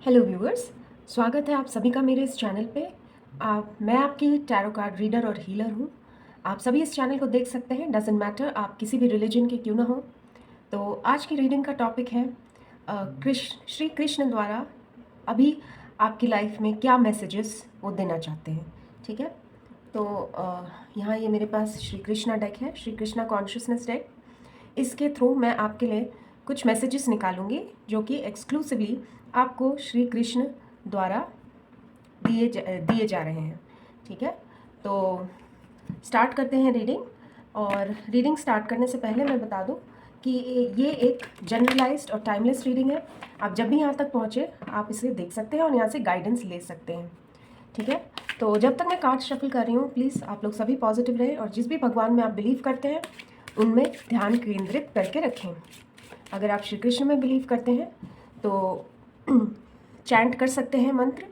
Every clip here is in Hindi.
हेलो व्यूअर्स, स्वागत है आप सभी का मेरे इस चैनल पे। मैं आपकी टैरो कार्ड रीडर और हीलर हूँ। आप सभी इस चैनल को देख सकते हैं, डजेंट मैटर आप किसी भी रिलीजन के क्यों ना हो। तो आज की रीडिंग का टॉपिक है श्री कृष्ण द्वारा अभी आपकी लाइफ में क्या मैसेजेस वो देना चाहते हैं। ठीक है, तो यहाँ ये मेरे पास श्री कृष्णा डेक है, श्री कृष्णा कॉन्शियसनेस डेक। इसके थ्रू मैं आपके लिए कुछ मैसेजेस निकालूंगी जो कि एक्सक्लूसिवली आपको श्री कृष्ण द्वारा दिए जा रहे हैं। ठीक है, तो स्टार्ट करते हैं रीडिंग। और रीडिंग स्टार्ट करने से पहले मैं बता दूं कि ये एक जनरलाइज्ड और टाइमलेस रीडिंग है। आप जब भी यहाँ तक पहुँचे आप इसे देख सकते हैं और यहाँ से गाइडेंस ले सकते हैं। ठीक है, तो जब तक मैं कार्ड शफल कर रही हूँ प्लीज़ आप लोग सभी पॉजिटिव रहें और जिस भी भगवान में आप बिलीव करते हैं उनमें ध्यान केंद्रित करके रखें। अगर आप श्री कृष्ण में बिलीव करते हैं तो चैंट कर सकते हैं मंत्र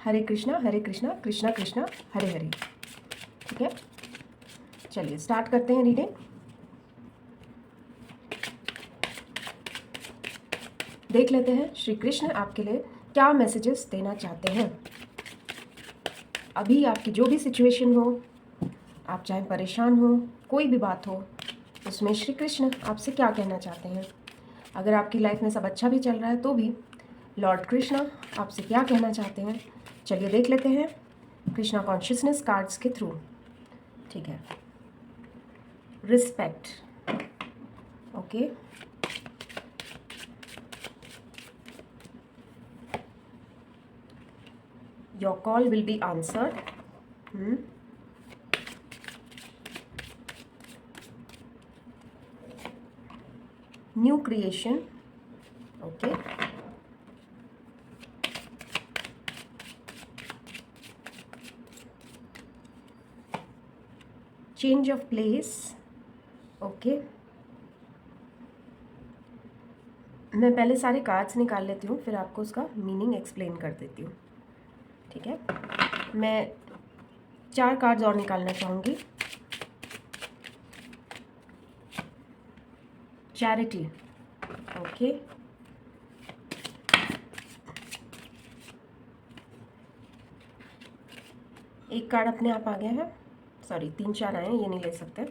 हरे कृष्णा कृष्णा कृष्णा हरे हरे। ठीक है, चलिए स्टार्ट करते हैं रीडिंग। देख लेते हैं श्री कृष्ण आपके लिए क्या मैसेजेस देना चाहते हैं। अभी आपकी जो भी सिचुएशन हो, आप चाहे परेशान हो, कोई भी बात हो, उसमें श्री कृष्ण आपसे क्या कहना चाहते हैं। अगर आपकी लाइफ में सब अच्छा भी चल रहा है तो भी लॉर्ड कृष्णा आपसे क्या कहना चाहते हैं, चलिए देख लेते हैं कृष्णा कॉन्शियसनेस कार्ड्स के थ्रू। ठीक है, respect, okay, your call will be answered. New creation, okay, change of place, okay. मैं पहले सारे कार्ड्स निकाल लेती हूँ फिर आपको उसका मीनिंग एक्सप्लेन कर देती हूँ। ठीक है, मैं 4 कार्ड्स और निकालना चाहूँगी। चैरिटी, ओके, एक कार्ड अपने आप आ गया है, सॉरी 3-4 आए हैं, ये नहीं ले सकते।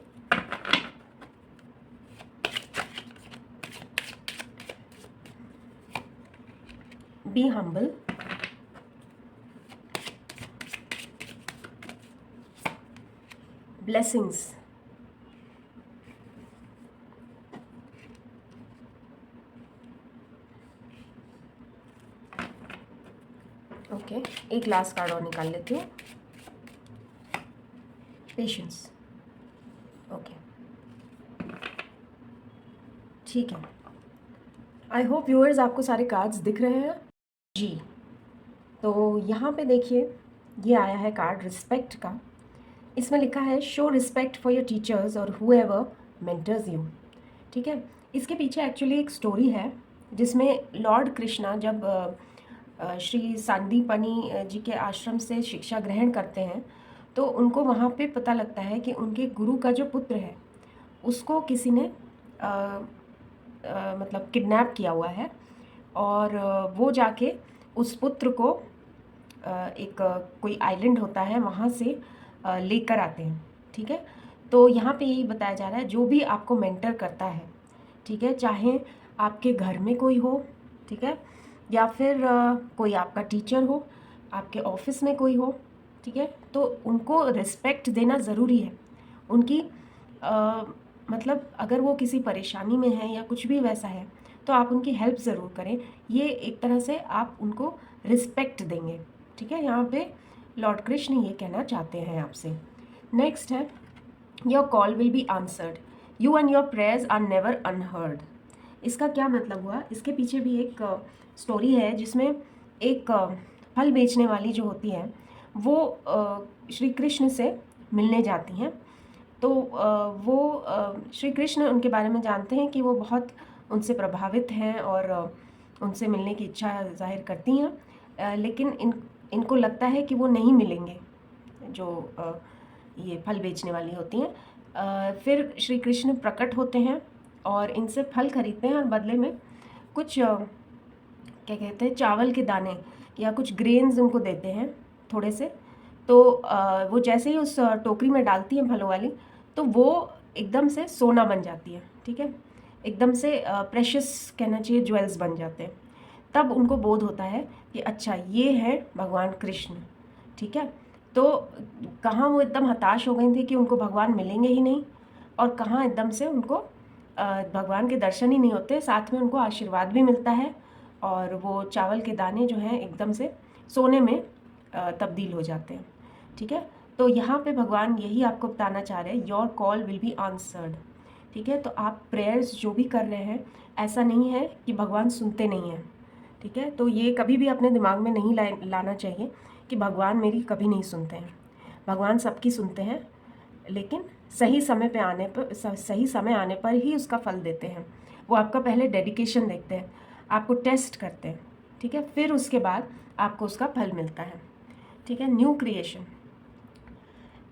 बी हम्बल, ब्लेसिंग्स, ओके, एक लास्ट कार्ड और निकाल लेती हूँ, पेशेंस, ओके। ठीक है, आई होप व्यूअर्स आपको सारे कार्ड्स दिख रहे हैं जी। तो यहाँ पे देखिए ये आया है कार्ड रिस्पेक्ट का। इसमें लिखा है show respect for your teachers और हुएवर मेंटर्स यू। ठीक है, इसके पीछे एक्चुअली एक स्टोरी है जिसमें लॉर्ड कृष्णा जब श्री सांदीपनी जी के आश्रम से शिक्षा ग्रहण करते हैं तो उनको वहाँ पे पता लगता है कि उनके गुरु का जो पुत्र है उसको किसी ने मतलब किडनैप किया हुआ है और वो जाके उस पुत्र को एक कोई आइलैंड होता है वहाँ से लेकर आते हैं। ठीक है, तो यहाँ पे यही बताया जा रहा है जो भी आपको मेंटर करता है, ठीक है, चाहे आपके घर में कोई हो, ठीक है, या फिर कोई आपका टीचर हो, आपके ऑफिस में कोई हो, ठीक है, तो उनको रिस्पेक्ट देना ज़रूरी है। उनकी मतलब अगर वो किसी परेशानी में है या कुछ भी वैसा है तो आप उनकी हेल्प ज़रूर करें। ये एक तरह से आप उनको रिस्पेक्ट देंगे। ठीक है, यहाँ पे लॉर्ड कृष्ण ये कहना चाहते हैं आपसे। नेक्स्ट है your call will be answered, you and your prayers are never unheard. इसका क्या मतलब हुआ, इसके पीछे भी एक स्टोरी है जिसमें एक फल बेचने वाली जो होती है वो श्री कृष्ण से मिलने जाती हैं। तो वो श्री कृष्ण उनके बारे में जानते हैं कि वो बहुत उनसे प्रभावित हैं और उनसे मिलने की इच्छा जाहिर करती हैं, लेकिन इनको लगता है कि वो नहीं मिलेंगे जो ये फल बेचने वाली होती हैं। फिर श्री कृष्ण प्रकट होते हैं और इनसे फल खरीदते हैं और बदले में कुछ क्या कहते हैं, चावल के दाने या कुछ ग्रेन्स उनको देते हैं थोड़े से। तो वो जैसे ही उस टोकरी में डालती हैं फलों वाली, तो वो एकदम से सोना बन जाती है, ठीक है, एकदम से प्रेशियस कहना चाहिए, ज्वेल्स बन जाते हैं। तब उनको बोध होता है कि अच्छा ये है भगवान कृष्ण, ठीक है। तो कहाँ वो एकदम हताश हो गई थी कि उनको भगवान मिलेंगे ही नहीं, और कहाँ एकदम से उनको भगवान के दर्शन ही नहीं होते, साथ में उनको आशीर्वाद भी मिलता है, और वो चावल के दाने जो हैं एकदम से सोने में तब्दील हो जाते हैं, ठीक है। तो यहाँ पे भगवान यही आपको बताना चाह रहे हैं, your call will be answered, ठीक है। तो आप प्रेयर्स जो भी कर रहे हैं, ऐसा नहीं है कि भगवान सुनते नहीं हैं, ठीक है। तो ये कभी भी अपने दिमाग में नहीं लाना चाहिए कि भगवान मेरी कभी नहीं सुनते हैं। भगवान सबकी सुनते हैं, लेकिन सही समय पे आने पर, सही समय आने पर ही उसका फल देते हैं। वो आपका पहले डेडिकेशन देखते हैं, आपको टेस्ट करते हैं, ठीक है, फिर उसके बाद आपको उसका फल मिलता है, ठीक है। न्यू क्रिएशन,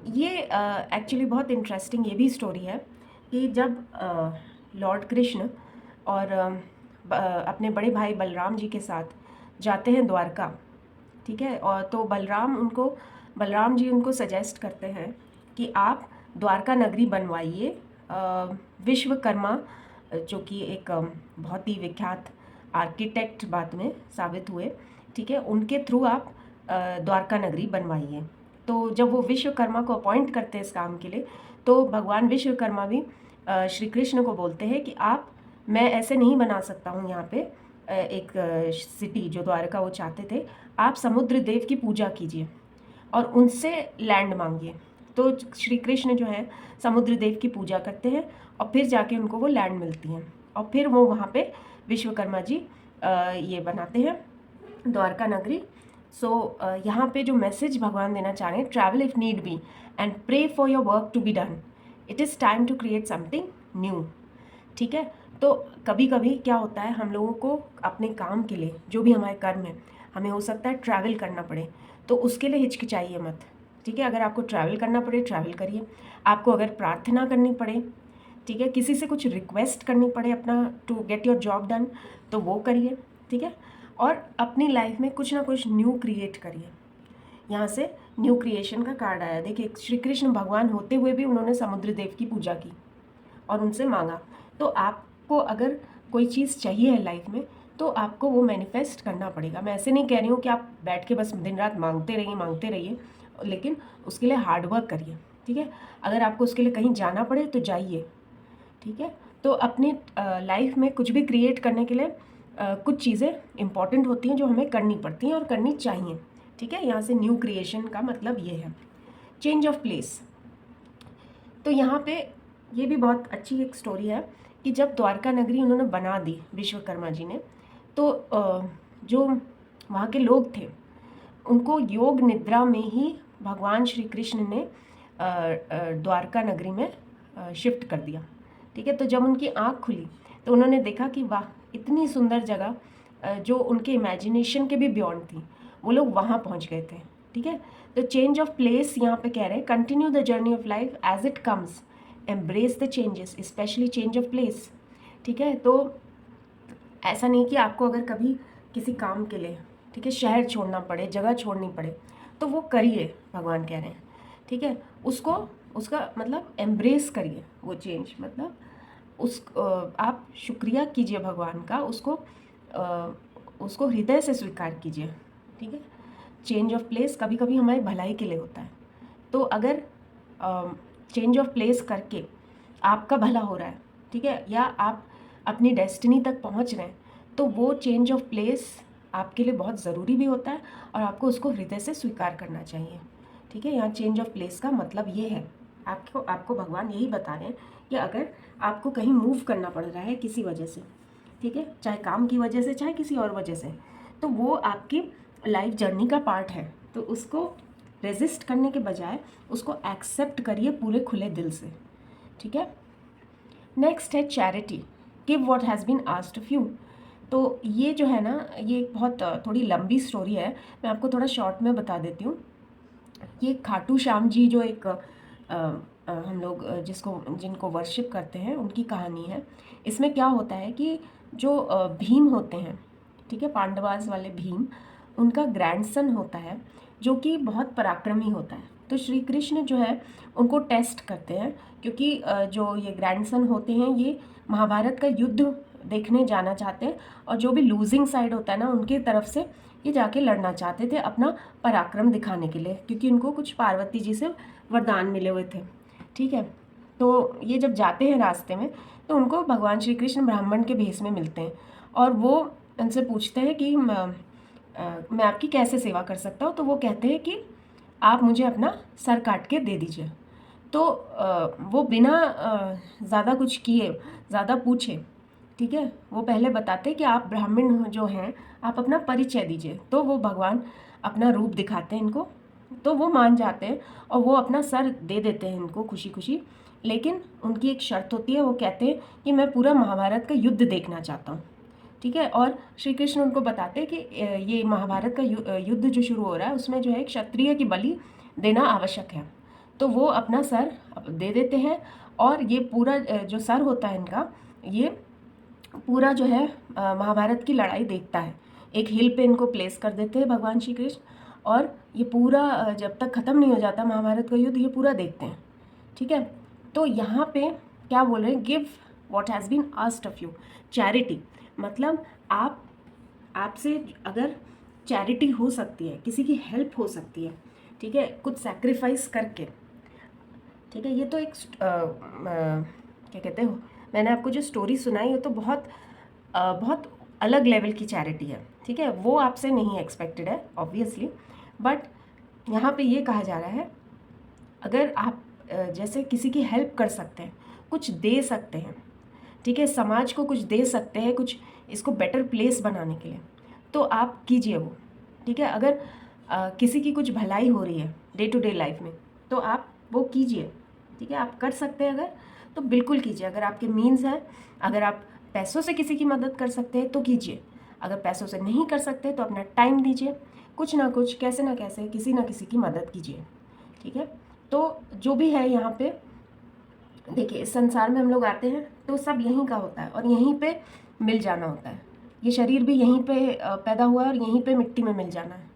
ये एक्चुअली बहुत इंटरेस्टिंग ये भी स्टोरी है कि जब लॉर्ड कृष्ण और अपने बड़े भाई बलराम जी के साथ जाते हैं द्वारका, ठीक है, और तो बलराम जी उनको सजेस्ट करते हैं कि आप द्वारका नगरी बनवाइए। विश्वकर्मा जो कि एक बहुत ही विख्यात आर्किटेक्ट बाद में साबित हुए, ठीक है, उनके थ्रू आप द्वारका नगरी बनवाइए। तो जब वो विश्वकर्मा को अपॉइंट करते हैं इस काम के लिए, तो भगवान विश्वकर्मा भी श्री कृष्ण को बोलते हैं कि मैं ऐसे नहीं बना सकता हूँ यहाँ पे एक सिटी जो द्वारका वो चाहते थे, आप समुद्र देव की पूजा कीजिए और उनसे लैंड मांगिए। तो श्री कृष्ण जो है समुद्र देव की पूजा करते हैं, और फिर जाके उनको वो लैंड मिलती हैं, और फिर वो वहाँ पे विश्वकर्मा जी ये बनाते हैं द्वारका नगरी। सो यहाँ पे जो मैसेज भगवान देना चाह रहे हैं, travel if need be and pray for your work to be done, it is time to create something new, ठीक है। तो कभी कभी क्या होता है, हम लोगों को अपने काम के लिए, जो भी हमारे कर्म है, हमें हो सकता है ट्रैवल करना पड़े, तो उसके लिए हिचकिचाइए मत, ठीक है। अगर आपको ट्रैवल करना पड़े, ट्रैवल करिए। आपको अगर प्रार्थना करनी पड़े, ठीक है, किसी से कुछ रिक्वेस्ट करनी पड़े अपना to get your job done, तो वो करिए, ठीक है। और अपनी लाइफ में कुछ ना कुछ न्यू क्रिएट करिए। यहाँ से न्यू क्रिएशन का कार्ड आया, देखिए श्री कृष्ण भगवान होते हुए भी उन्होंने समुद्र देव की पूजा की और उनसे मांगा। तो आपको अगर कोई चीज़ चाहिए है लाइफ में, तो आपको वो मैनिफेस्ट करना पड़ेगा। मैं ऐसे नहीं कह रही हूँ कि आप बैठ के बस दिन रात मांगते रहिए, लेकिन उसके लिए हार्ड वर्क करिए, ठीक है। अगर आपको उसके लिए कहीं जाना पड़े तो जाइए, ठीक है। तो अपनी लाइफ में कुछ भी क्रिएट करने के लिए कुछ चीज़ें इंपॉर्टेंट होती हैं जो हमें करनी पड़ती हैं और करनी चाहिए, ठीक है। यहाँ से न्यू क्रिएशन का मतलब ये है। चेंज ऑफ प्लेस, तो यहाँ पे ये भी बहुत अच्छी एक स्टोरी है कि जब द्वारका नगरी उन्होंने बना दी विश्वकर्मा जी ने, तो जो वहाँ के लोग थे उनको योग निद्रा में ही भगवान श्री कृष्ण ने द्वारका नगरी में शिफ्ट कर दिया, ठीक है। तो जब उनकी आँख खुली तो उन्होंने देखा कि वाह, इतनी सुंदर जगह जो उनके इमेजिनेशन के भी बियॉन्ड थी, वो लोग वहाँ पहुँच गए थे, ठीक है। तो चेंज ऑफ प्लेस यहाँ पे कह रहे हैं, continue the journey of life as it comes, embrace the changes, specially change of place, ठीक है। तो ऐसा नहीं कि आपको अगर कभी किसी काम के लिए, ठीक है, शहर छोड़ना पड़े, जगह छोड़नी पड़े, तो वो करिए, भगवान कह रहे हैं, ठीक है। उसका मतलब एम्ब्रेस करिए वो चेंज, मतलब आप शुक्रिया कीजिए भगवान का, उसको हृदय से स्वीकार कीजिए, ठीक है। चेंज ऑफ प्लेस कभी कभी हमारी भलाई के लिए होता है, तो अगर चेंज ऑफ प्लेस करके आपका भला हो रहा है, ठीक है, या आप अपनी डेस्टिनी तक पहुंच रहे हैं, तो वो चेंज ऑफ प्लेस आपके लिए बहुत ज़रूरी भी होता है, और आपको उसको हृदय से स्वीकार करना चाहिए, ठीक है। यहाँ चेंज ऑफ प्लेस का मतलब ये है, आपको भगवान यही बता रहे हैं कि अगर आपको कहीं मूव करना पड़ रहा है किसी वजह से, ठीक है, चाहे काम की वजह से, चाहे किसी और वजह से, तो वो आपकी लाइफ जर्नी का पार्ट है, तो उसको रेजिस्ट करने के बजाय उसको एक्सेप्ट करिए पूरे खुले दिल से, ठीक है। नेक्स्ट है charity, give what has been asked of you. तो ये जो है ना, ये एक बहुत थोड़ी लंबी स्टोरी है, मैं आपको थोड़ा शॉर्ट में बता देती हूँ। ये खाटू श्याम जी जो एक हम लोग जिनको वर्शिप करते हैं, उनकी कहानी है। इसमें क्या होता है कि जो भीम होते हैं, ठीक है, पांडवास वाले भीम, उनका ग्रैंडसन होता है जो कि बहुत पराक्रमी होता है। तो श्री कृष्ण जो है उनको टेस्ट करते हैं, क्योंकि जो ये ग्रैंडसन होते हैं ये महाभारत का युद्ध देखने जाना चाहते हैं, और जो भी लूजिंग साइड होता है ना उनकी तरफ से ये जाके लड़ना चाहते थे अपना पराक्रम दिखाने के लिए, क्योंकि उनको कुछ पार्वती जी से वरदान मिले हुए थे। ठीक है, तो ये जब जाते हैं रास्ते में तो उनको भगवान श्री कृष्ण ब्राह्मण के भेष में मिलते हैं, और वो उनसे पूछते हैं कि मैं आपकी कैसे सेवा कर सकता हूँ। तो वो कहते हैं कि आप मुझे अपना सर काट के दे दीजिए। तो वो बिना ज़्यादा कुछ किए, ज़्यादा पूछे, ठीक है, वो पहले बताते कि आप ब्राह्मण जो हैं आप अपना परिचय दीजिए। तो वो भगवान अपना रूप दिखाते हैं इनको, तो वो मान जाते हैं और वो अपना सर दे देते हैं इनको खुशी खुशी। लेकिन उनकी एक शर्त होती है, वो कहते हैं कि मैं पूरा महाभारत का युद्ध देखना चाहता हूँ। ठीक है, और श्री कृष्ण उनको बताते हैं कि ये महाभारत का युद्ध जो शुरू हो रहा है उसमें जो है एक क्षत्रिय की बलि देना आवश्यक है। तो वो अपना सर दे देते हैं, और ये पूरा जो सर होता है इनका, ये पूरा जो है महाभारत की लड़ाई देखता है। एक हिल पे इनको प्लेस कर देते हैं भगवान श्री कृष्ण, और ये पूरा जब तक ख़त्म नहीं हो जाता महाभारत का युद्ध ये पूरा देखते हैं। ठीक है, तो यहाँ पे क्या बोल रहे हैं, give what has been asked of you, charity, मतलब आपसे अगर चैरिटी हो सकती है, किसी की हेल्प हो सकती है, ठीक है, कुछ सैक्रिफाइस करके। ठीक है, ये तो एक क्या कहते हो, मैंने आपको जो स्टोरी सुनाई है तो बहुत बहुत अलग लेवल की चैरिटी है। ठीक है, वो आपसे नहीं एक्सपेक्टेड है ऑब्वियसली, बट यहाँ पे ये कहा जा रहा है अगर आप जैसे किसी की हेल्प कर सकते हैं, कुछ दे सकते हैं, ठीक है, समाज को कुछ दे सकते हैं, कुछ इसको बेटर प्लेस बनाने के लिए, तो आप कीजिए वो। ठीक है, अगर किसी की कुछ भलाई हो रही है डे टू डे लाइफ में तो आप वो कीजिए। ठीक है, आप कर सकते हैं अगर, तो बिल्कुल कीजिए। अगर आपके मीन्स हैं, अगर आप पैसों से किसी की मदद कर सकते हैं तो कीजिए। अगर पैसों से नहीं कर सकते तो अपना टाइम दीजिए, कुछ ना कुछ, कैसे ना कैसे किसी ना किसी की मदद कीजिए। ठीक है, तो जो भी है यहाँ पे देखिए, इस संसार में हम लोग आते हैं तो सब यहीं का होता है और यहीं पे मिल जाना होता है। ये शरीर भी यहीं पे पैदा हुआ है और यहीं पे मिट्टी में मिल जाना है।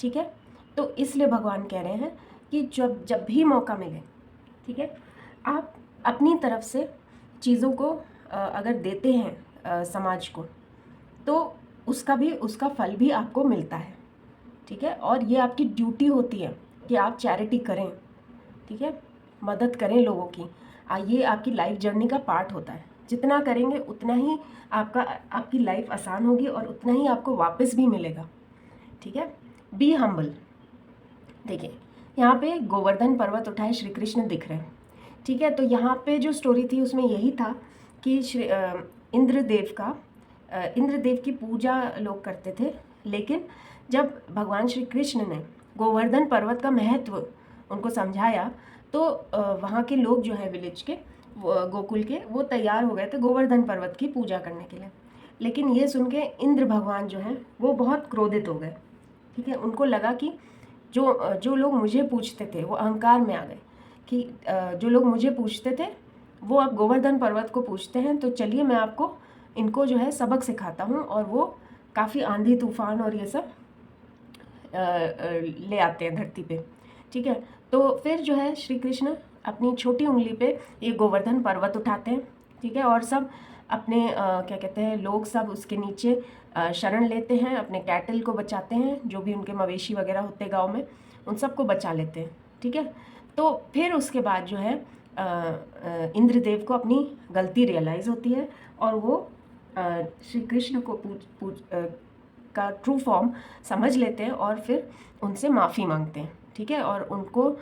ठीक है, तो इसलिए भगवान कह रहे हैं कि जब जब भी मौका मिले, ठीक है, आप अपनी तरफ से चीज़ों को अगर देते हैं समाज को, तो उसका फल भी आपको मिलता है। ठीक है, और ये आपकी ड्यूटी होती है कि आप चैरिटी करें। ठीक है, मदद करें लोगों की। ये आपकी लाइफ जर्नी का पार्ट होता है। जितना करेंगे उतना ही आपकी लाइफ आसान होगी और उतना ही आपको वापस भी मिलेगा। ठीक है, बी हम्बल। देखिए, यहाँ पे गोवर्धन पर्वत उठाए श्री कृष्ण दिख रहे हैं। ठीक है, तो यहाँ पे जो स्टोरी थी उसमें यही था कि इंद्रदेव की पूजा लोग करते थे, लेकिन जब भगवान श्री कृष्ण ने गोवर्धन पर्वत का महत्व उनको समझाया तो वहाँ के लोग जो है विलेज के, गोकुल के, वो तैयार हो गए थे गोवर्धन पर्वत की पूजा करने के लिए। लेकिन ये सुन के इंद्र भगवान जो है वो बहुत क्रोधित हो गए। ठीक है, उनको लगा कि जो लोग मुझे पूछते थे वो अहंकार में आ गए कि जो लोग मुझे पूछते थे वो अब गोवर्धन पर्वत को पूछते हैं, तो चलिए मैं आपको इनको जो है सबक सिखाता हूँ। और वो काफ़ी आंधी तूफान और ये सब ले आते हैं धरती पे। ठीक है, तो फिर जो है श्री कृष्ण अपनी छोटी उंगली पे ये गोवर्धन पर्वत उठाते हैं। ठीक है, और सब अपने क्या कहते हैं, लोग सब उसके नीचे शरण लेते हैं, अपने कैटल को बचाते हैं, जो भी उनके मवेशी वगैरह होते हैं गांव में उन सबको बचा लेते हैं। ठीक है, तो फिर उसके बाद जो है इंद्रदेव को अपनी गलती रियलाइज़ होती है और वो श्री कृष्ण को का ट्रू फॉर्म समझ लेते हैं और फिर उनसे माफ़ी मांगते हैं। ठीक है, और उनको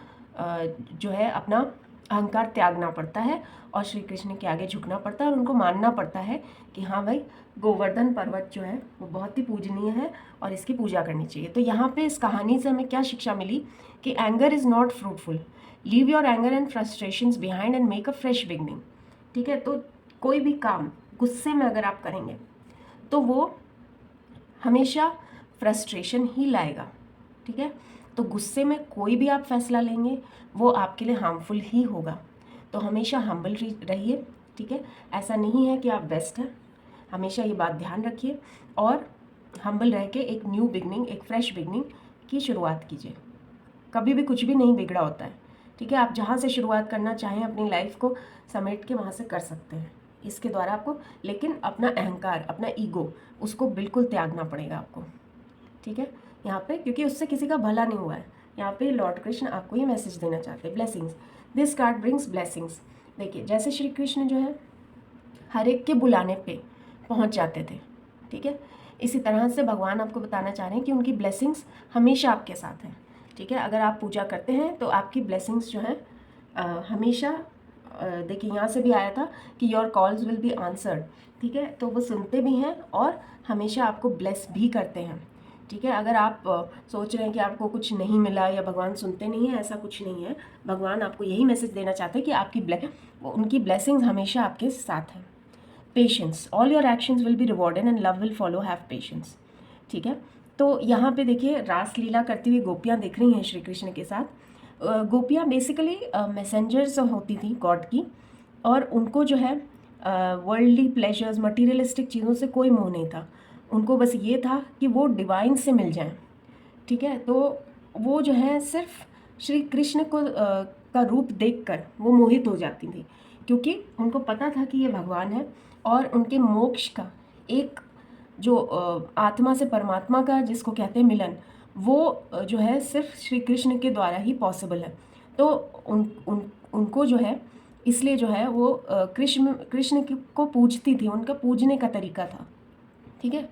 जो है अपना अहंकार त्यागना पड़ता है और श्री कृष्ण के आगे झुकना पड़ता है और उनको मानना पड़ता है कि हाँ भाई, गोवर्धन पर्वत जो है वो बहुत ही पूजनीय है और इसकी पूजा करनी चाहिए। तो यहाँ पे इस कहानी से हमें क्या शिक्षा मिली कि anger is not fruitful, leave your anger and frustrations behind and make a fresh beginning. ठीक है, तो कोई भी काम गुस्से में अगर आप करेंगे तो वो हमेशा फ्रस्ट्रेशन ही लाएगा। ठीक है, तो गुस्से में कोई भी आप फैसला लेंगे वो आपके लिए हार्मफुल ही होगा। तो हमेशा हम्बल रहिए। ठीक है, ऐसा नहीं है कि आप बेस्ट हैं, हमेशा ये बात ध्यान रखिए। और हम्बल रह के एक न्यू बिगनिंग, एक फ्रेश बिगनिंग की शुरुआत कीजिए। कभी भी कुछ भी नहीं बिगड़ा होता है, ठीक है। आप जहाँ से शुरुआत करना चाहें अपनी लाइफ को समेट के वहाँ से कर सकते हैं इसके द्वारा आपको, लेकिन अपना अहंकार, अपना ईगो, उसको बिल्कुल त्यागना पड़ेगा आपको, ठीक है। यहाँ पे क्योंकि उससे किसी का भला नहीं हुआ है, यहाँ पे लॉर्ड कृष्ण आपको ये मैसेज देना चाहते हैं, blessings, this card brings blessings. देखिए जैसे श्री कृष्ण जो है हर एक के बुलाने पे पहुँच जाते थे, ठीक है, इसी तरह से भगवान आपको बताना चाह रहे हैं कि उनकी ब्लेसिंग्स हमेशा आपके साथ हैं, ठीक है। अगर आप पूजा करते हैं तो आपकी ब्लेसिंग्स जो है हमेशा, देखिए यहाँ से भी आया था कि your calls will be answered, ठीक है, तो वो सुनते भी हैं और हमेशा आपको ब्लेस भी करते हैं, ठीक है। अगर आप सोच रहे हैं कि आपको कुछ नहीं मिला या भगवान सुनते नहीं हैं, ऐसा कुछ नहीं है। भगवान आपको यही मैसेज देना चाहते हैं कि आपकी उनकी ब्लेसिंग्स हमेशा आपके साथ हैं। Patience, all your actions will be rewarded and love will follow, have patience, ठीक है। तो यहाँ पे देखिए रासलीला करती हुई गोपियाँ दिख रही हैं श्री कृष्ण के साथ। गोपियाँ बेसिकली मैसेंजर्स होती थी गॉड की, और उनको जो है वर्ल्डली प्लेजर्स, मटीरियलिस्टिक चीज़ों से कोई मोह नहीं था। उनको बस ये था कि वो डिवाइन से मिल जाएं, ठीक है। तो वो जो है सिर्फ श्री कृष्ण को का रूप देखकर वो मोहित हो जाती थी, क्योंकि उनको पता था कि ये भगवान है और उनके मोक्ष का एक जो आत्मा से परमात्मा का जिसको कहते हैं मिलन, वो जो है सिर्फ श्री कृष्ण के द्वारा ही पॉसिबल है। तो उनको जो है इसलिए जो है वो कृष्ण को पूजती थी, उनका पूजने का तरीका था, ठीक है।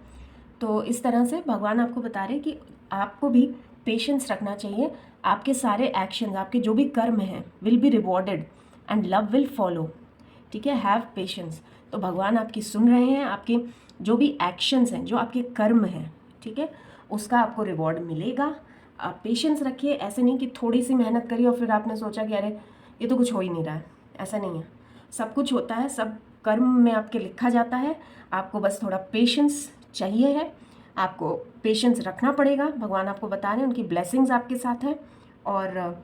तो इस तरह से भगवान आपको बता रहे कि आपको भी पेशेंस रखना चाहिए। आपके सारे एक्शंस, आपके जो भी कर्म हैं will be rewarded and love will follow, ठीक है, हैव पेशेंस। तो भगवान आपकी सुन रहे हैं, आपके जो भी एक्शंस हैं, जो आपके कर्म हैं, ठीक है, उसका आपको रिवॉर्ड मिलेगा। आप पेशेंस रखिए, ऐसे नहीं कि थोड़ी सी मेहनत करिए और फिर आपने सोचा कि अरे ये तो कुछ हो ही नहीं रहा है, ऐसा नहीं है। सब कुछ होता है, सब कर्म में आपके लिखा जाता है, आपको बस थोड़ा पेशेंस चाहिए है, आपको पेशेंस रखना पड़ेगा। भगवान आपको बता रहे हैं उनकी ब्लेसिंग्स आपके साथ हैं, और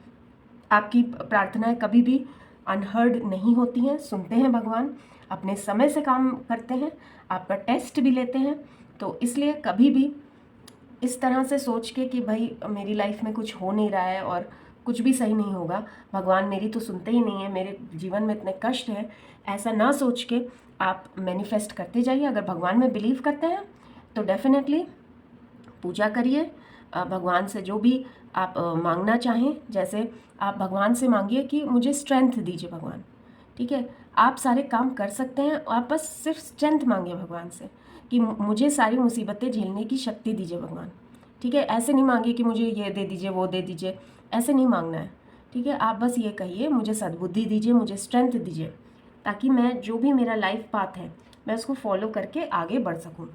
आपकी प्रार्थनाएं कभी भी अनहर्ड नहीं होती हैं, सुनते हैं भगवान, अपने समय से काम करते हैं, आपका टेस्ट भी लेते हैं। तो इसलिए कभी भी इस तरह से सोच के कि भाई मेरी लाइफ में कुछ हो नहीं रहा है और कुछ भी सही नहीं होगा, भगवान मेरी तो सुनते ही नहीं है, मेरे जीवन में इतने कष्ट हैं, ऐसा ना सोच के आप मैनिफेस्ट करते जाइए। अगर भगवान में बिलीव करते हैं तो डेफिनेटली पूजा करिए, भगवान से जो भी आप मांगना चाहें, जैसे आप भगवान से मांगिए कि मुझे स्ट्रेंथ दीजिए भगवान, ठीक है। आप सारे काम कर सकते हैं, आप बस सिर्फ स्ट्रेंथ मांगिए भगवान से कि मुझे सारी मुसीबतें झेलने की शक्ति दीजिए भगवान, ठीक है। ऐसे नहीं मांगिए कि मुझे ये दे दीजिए, वो दे दीजिए, ऐसे नहीं मांगना है, ठीक है। आप बस ये कहिए मुझे सद्बुद्धि दीजिए, मुझे स्ट्रेंथ दीजिए, ताकि मैं जो भी मेरा लाइफ पाथ है मैं उसको फॉलो करके आगे बढ़ सकूँ,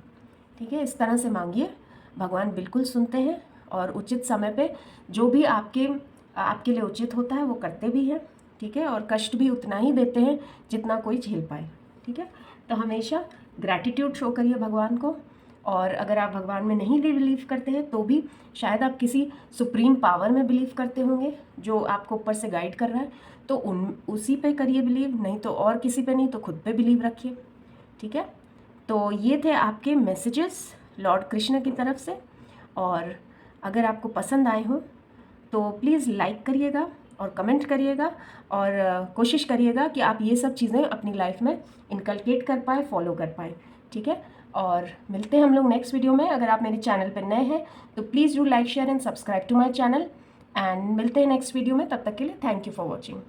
ठीक है। इस तरह से मांगिए, भगवान बिल्कुल सुनते हैं और उचित समय पे जो भी आपके लिए उचित होता है वो करते भी हैं, ठीक है। और कष्ट भी उतना ही देते हैं जितना कोई झेल पाए, ठीक है। तो हमेशा ग्रैटिट्यूड शो करिए भगवान को, और अगर आप भगवान में नहीं भी बिलीव करते हैं तो भी शायद आप किसी सुप्रीम पावर में बिलीव करते होंगे जो आपको ऊपर से गाइड कर रहा है, तो उसी पे करिए बिलीव, नहीं तो और किसी पे नहीं तो खुद पे बिलीव रखिए, ठीक है। तो ये थे आपके मैसेजेस लॉर्ड कृष्ण की तरफ से, और अगर आपको पसंद आए हों तो प्लीज़ लाइक करिएगा और कमेंट करिएगा, और कोशिश करिएगा कि आप ये सब चीज़ें अपनी लाइफ में इनकलकेट कर पाए, फॉलो कर पाए, ठीक है। और मिलते हैं हम लोग नेक्स्ट वीडियो में। अगर आप मेरे चैनल पर नए हैं तो please do like, share and subscribe to my channel, and मिलते हैं नेक्स्ट वीडियो में। तब तक के लिए थैंक यू फॉर वॉचिंग।